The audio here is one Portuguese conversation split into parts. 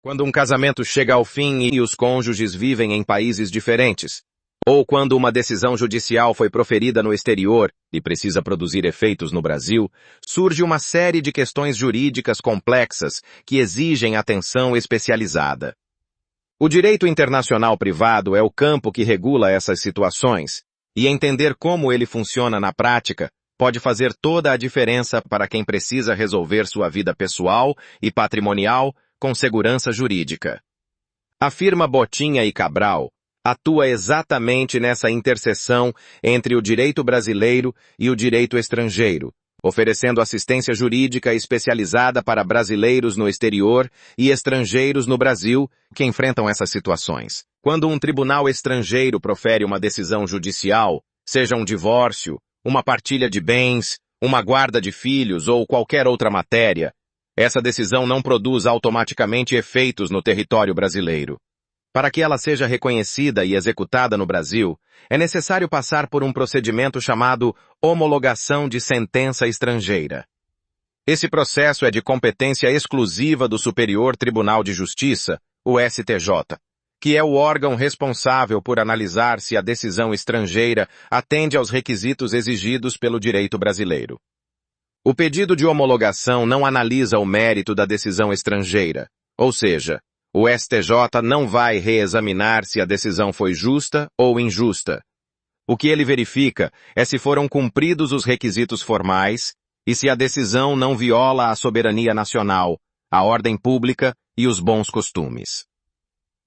Quando um casamento chega ao fim e os cônjuges vivem em países diferentes, ou quando uma decisão judicial foi proferida no exterior e precisa produzir efeitos no Brasil, surge uma série de questões jurídicas complexas que exigem atenção especializada. O direito internacional privado é o campo que regula essas situações, e entender como ele funciona na prática pode fazer toda a diferença para quem precisa resolver sua vida pessoal e patrimonial com segurança jurídica. A firma Botinha e Cabral atua exatamente nessa interseção entre o direito brasileiro e o direito estrangeiro, oferecendo assistência jurídica especializada para brasileiros no exterior e estrangeiros no Brasil que enfrentam essas situações. Quando um tribunal estrangeiro profere uma decisão judicial, seja um divórcio, uma partilha de bens, uma guarda de filhos ou qualquer outra matéria, essa decisão não produz automaticamente efeitos no território brasileiro. Para que ela seja reconhecida e executada no Brasil, é necessário passar por um procedimento chamado homologação de sentença estrangeira. Esse processo é de competência exclusiva do Superior Tribunal de Justiça, o STJ, que é o órgão responsável por analisar se a decisão estrangeira atende aos requisitos exigidos pelo direito brasileiro. O pedido de homologação não analisa o mérito da decisão estrangeira, ou seja, o STJ não vai reexaminar se a decisão foi justa ou injusta. O que ele verifica é se foram cumpridos os requisitos formais e se a decisão não viola a soberania nacional, a ordem pública e os bons costumes.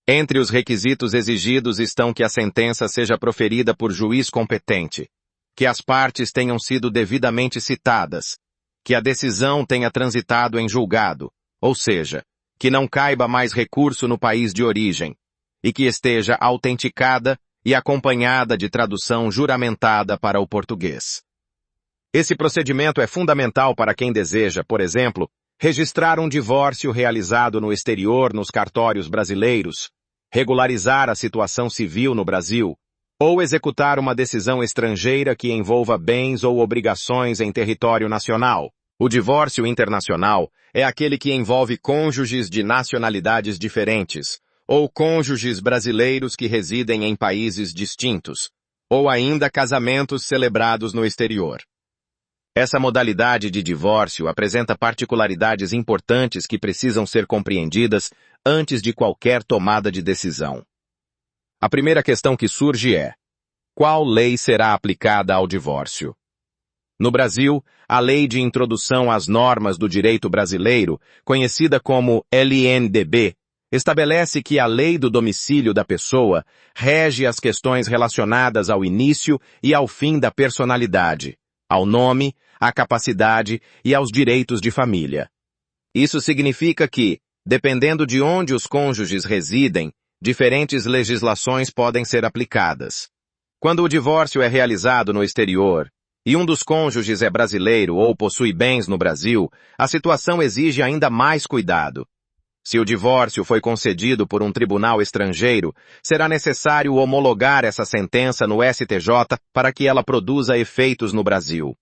Entre os requisitos exigidos estão que a sentença seja proferida por juiz competente, que as partes tenham sido devidamente citadas, que a decisão tenha transitado em julgado, ou seja, que não caiba mais recurso no país de origem, e que esteja autenticada e acompanhada de tradução juramentada para o português. Esse procedimento é fundamental para quem deseja, por exemplo, registrar um divórcio realizado no exterior nos cartórios brasileiros, regularizar a situação civil no Brasil, ou executar uma decisão estrangeira que envolva bens ou obrigações em território nacional. O divórcio internacional é aquele que envolve cônjuges de nacionalidades diferentes, ou cônjuges brasileiros que residem em países distintos, ou ainda casamentos celebrados no exterior. Essa modalidade de divórcio apresenta particularidades importantes que precisam ser compreendidas antes de qualquer tomada de decisão. A primeira questão que surge é: qual lei será aplicada ao divórcio? No Brasil, a Lei de Introdução às Normas do Direito Brasileiro, conhecida como LNDB, estabelece que a lei do domicílio da pessoa rege as questões relacionadas ao início e ao fim da personalidade, ao nome, à capacidade e aos direitos de família. Isso significa que, dependendo de onde os cônjuges residem, diferentes legislações podem ser aplicadas. Quando o divórcio é realizado no exterior, e um dos cônjuges é brasileiro ou possui bens no Brasil, a situação exige ainda mais cuidado. Se o divórcio foi concedido por um tribunal estrangeiro, será necessário homologar essa sentença no STJ para que ela produza efeitos no Brasil.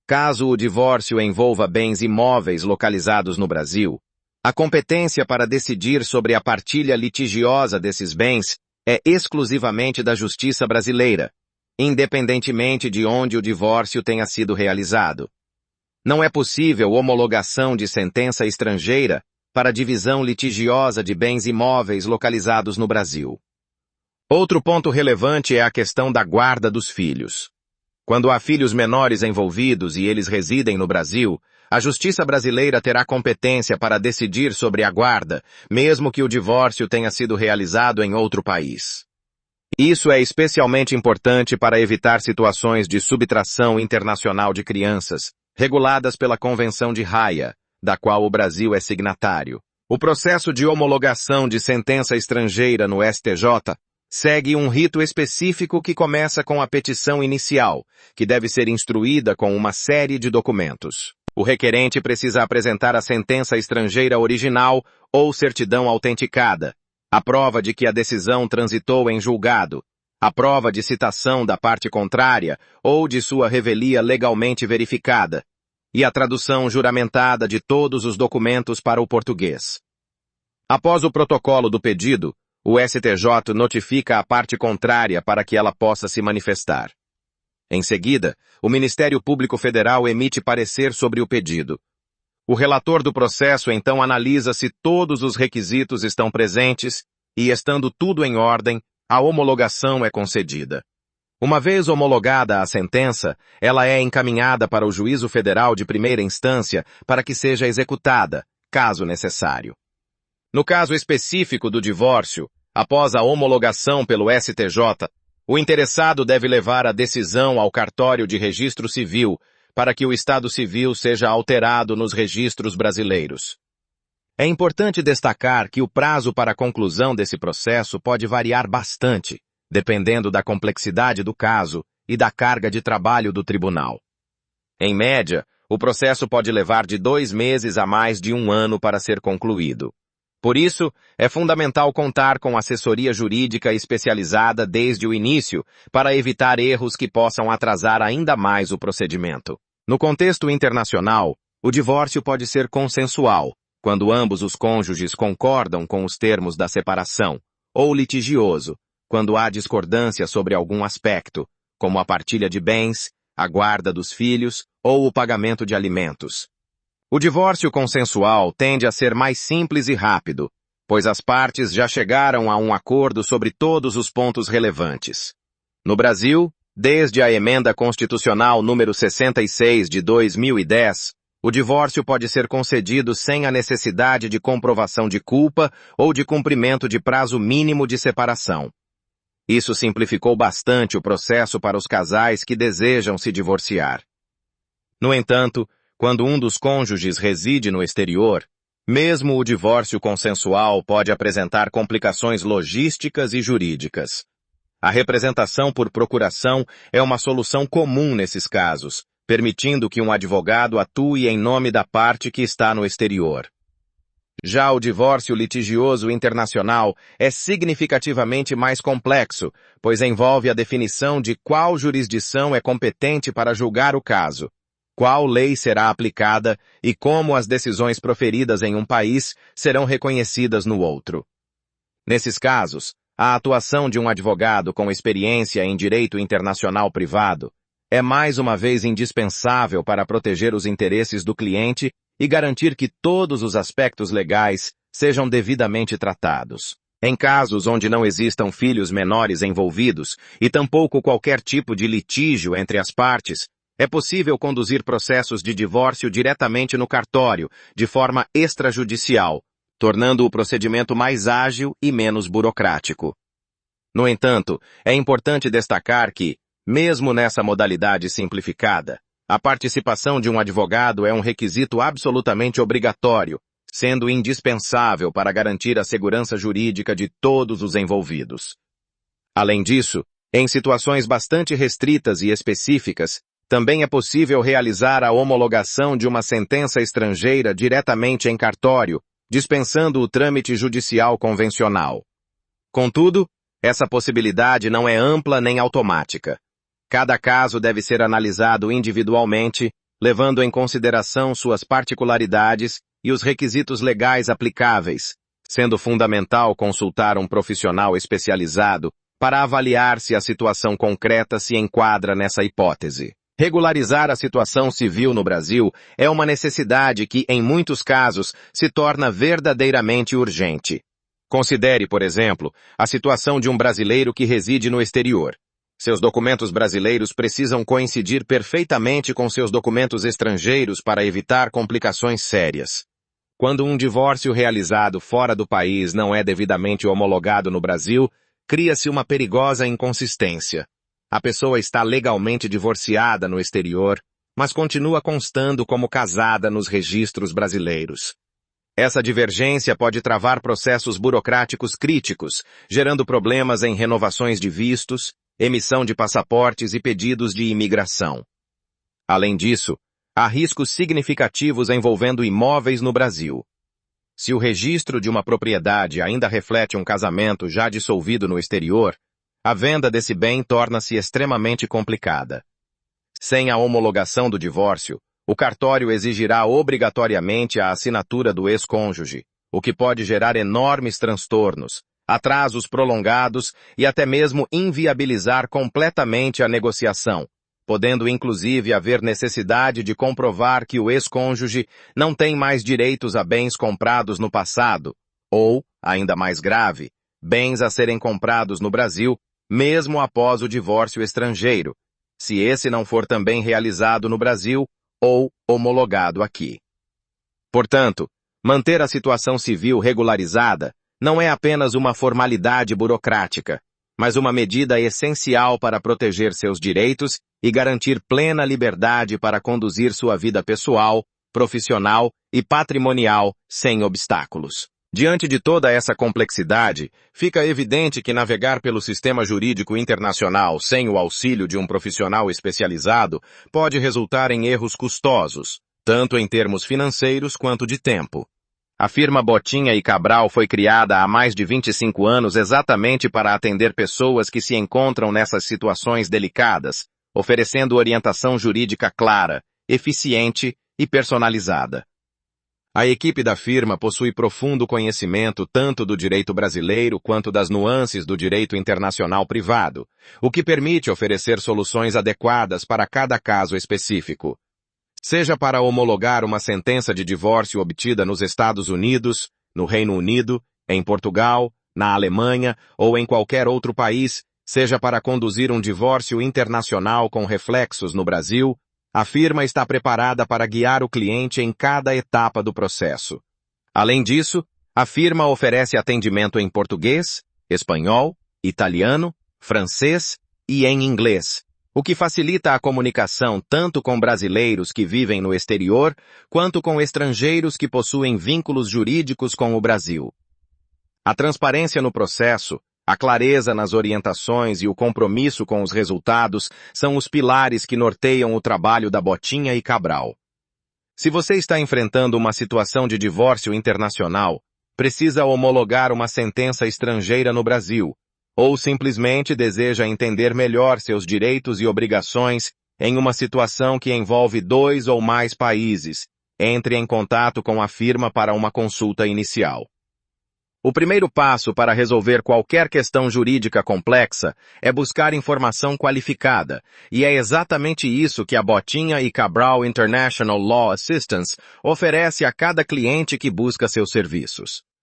Caso o divórcio envolva bens imóveis localizados no Brasil, a competência para decidir sobre a partilha litigiosa desses bens é exclusivamente da Justiça brasileira, independentemente de onde o divórcio tenha sido realizado. Não é possível homologação de sentença estrangeira para divisão litigiosa de bens imóveis localizados no Brasil. Outro ponto relevante é a questão da guarda dos filhos. Quando há filhos menores envolvidos e eles residem no Brasil, a Justiça brasileira terá competência para decidir sobre a guarda, mesmo que o divórcio tenha sido realizado em outro país. Isso é especialmente importante para evitar situações de subtração internacional de crianças, reguladas pela Convenção de Haia, da qual o Brasil é signatário. O processo de homologação de sentença estrangeira no STJ segue um rito específico que começa com a petição inicial, que deve ser instruída com uma série de documentos. O requerente precisa apresentar a sentença estrangeira original ou certidão autenticada, a prova de que a decisão transitou em julgado, a prova de citação da parte contrária ou de sua revelia legalmente verificada, e a tradução juramentada de todos os documentos para o português. Após o protocolo do pedido, o STJ notifica a parte contrária para que ela possa se manifestar. Em seguida, o Ministério Público Federal emite parecer sobre o pedido. O relator do processo então analisa se todos os requisitos estão presentes e, estando tudo em ordem, a homologação é concedida. Uma vez homologada a sentença, ela é encaminhada para o Juízo Federal de primeira instância para que seja executada, caso necessário. No caso específico do divórcio, após a homologação pelo STJ, o interessado deve levar a decisão ao cartório de registro civil para que o estado civil seja alterado nos registros brasileiros. É importante destacar que o prazo para a conclusão desse processo pode variar bastante, dependendo da complexidade do caso e da carga de trabalho do tribunal. Em média, o processo pode levar de 2 meses a mais de 1 ano para ser concluído. Por isso, é fundamental contar com assessoria jurídica especializada desde o início para evitar erros que possam atrasar ainda mais o procedimento. No contexto internacional, o divórcio pode ser consensual, quando ambos os cônjuges concordam com os termos da separação, ou litigioso, quando há discordância sobre algum aspecto, como a partilha de bens, a guarda dos filhos ou o pagamento de alimentos. O divórcio consensual tende a ser mais simples e rápido, pois as partes já chegaram a um acordo sobre todos os pontos relevantes. No Brasil, desde a Emenda Constitucional número 66 de 2010, o divórcio pode ser concedido sem a necessidade de comprovação de culpa ou de cumprimento de prazo mínimo de separação. Isso simplificou bastante o processo para os casais que desejam se divorciar. No entanto, quando um dos cônjuges reside no exterior, mesmo o divórcio consensual pode apresentar complicações logísticas e jurídicas. A representação por procuração é uma solução comum nesses casos, permitindo que um advogado atue em nome da parte que está no exterior. Já o divórcio litigioso internacional é significativamente mais complexo, pois envolve a definição de qual jurisdição é competente para julgar o caso, qual lei será aplicada e como as decisões proferidas em um país serão reconhecidas no outro. Nesses casos, a atuação de um advogado com experiência em direito internacional privado é mais uma vez indispensável para proteger os interesses do cliente e garantir que todos os aspectos legais sejam devidamente tratados. Em casos onde não existam filhos menores envolvidos e tampouco qualquer tipo de litígio entre as partes, é possível conduzir processos de divórcio diretamente no cartório, de forma extrajudicial, tornando o procedimento mais ágil e menos burocrático. No entanto, é importante destacar que, mesmo nessa modalidade simplificada, a participação de um advogado é um requisito absolutamente obrigatório, sendo indispensável para garantir a segurança jurídica de todos os envolvidos. Além disso, em situações bastante restritas e específicas, também é possível realizar a homologação de uma sentença estrangeira diretamente em cartório, dispensando o trâmite judicial convencional. Contudo, essa possibilidade não é ampla nem automática. Cada caso deve ser analisado individualmente, levando em consideração suas particularidades e os requisitos legais aplicáveis, sendo fundamental consultar um profissional especializado para avaliar se a situação concreta se enquadra nessa hipótese. Regularizar a situação civil no Brasil é uma necessidade que, em muitos casos, se torna verdadeiramente urgente. Considere, por exemplo, a situação de um brasileiro que reside no exterior. Seus documentos brasileiros precisam coincidir perfeitamente com seus documentos estrangeiros para evitar complicações sérias. Quando um divórcio realizado fora do país não é devidamente homologado no Brasil, cria-se uma perigosa inconsistência. A pessoa está legalmente divorciada no exterior, mas continua constando como casada nos registros brasileiros. Essa divergência pode travar processos burocráticos críticos, gerando problemas em renovações de vistos, emissão de passaportes e pedidos de imigração. Além disso, há riscos significativos envolvendo imóveis no Brasil. Se o registro de uma propriedade ainda reflete um casamento já dissolvido no exterior, a venda desse bem torna-se extremamente complicada. Sem a homologação do divórcio, o cartório exigirá obrigatoriamente a assinatura do ex-cônjuge, o que pode gerar enormes transtornos, atrasos prolongados e até mesmo inviabilizar completamente a negociação, podendo inclusive haver necessidade de comprovar que o ex-cônjuge não tem mais direitos a bens comprados no passado, ou, ainda mais grave, bens a serem comprados no Brasil, mesmo após o divórcio estrangeiro, se esse não for também realizado no Brasil ou homologado aqui. Portanto, manter a situação civil regularizada não é apenas uma formalidade burocrática, mas uma medida essencial para proteger seus direitos e garantir plena liberdade para conduzir sua vida pessoal, profissional e patrimonial sem obstáculos. Diante de toda essa complexidade, fica evidente que navegar pelo sistema jurídico internacional sem o auxílio de um profissional especializado pode resultar em erros custosos, tanto em termos financeiros quanto de tempo. A firma Botinha e Cabral foi criada há mais de 25 anos exatamente para atender pessoas que se encontram nessas situações delicadas, oferecendo orientação jurídica clara, eficiente e personalizada. A equipe da firma possui profundo conhecimento tanto do direito brasileiro quanto das nuances do direito internacional privado, o que permite oferecer soluções adequadas para cada caso específico. Seja para homologar uma sentença de divórcio obtida nos Estados Unidos, no Reino Unido, em Portugal, na Alemanha ou em qualquer outro país, seja para conduzir um divórcio internacional com reflexos no Brasil, a firma está preparada para guiar o cliente em cada etapa do processo. Além disso, a firma oferece atendimento em português, espanhol, italiano, francês e em inglês, o que facilita a comunicação tanto com brasileiros que vivem no exterior, quanto com estrangeiros que possuem vínculos jurídicos com o Brasil. A transparência no processo, a clareza nas orientações e o compromisso com os resultados são os pilares que norteiam o trabalho da Botinha e Cabral. Se você está enfrentando uma situação de divórcio internacional, precisa homologar uma sentença estrangeira no Brasil, ou simplesmente deseja entender melhor seus direitos e obrigações em uma situação que envolve 2 ou mais países, entre em contato com a firma para uma consulta inicial. O primeiro passo para resolver qualquer questão jurídica complexa é buscar informação qualificada, e é exatamente isso que a Botinha e Cabral International Law Assistance oferece a cada cliente que busca seus serviços.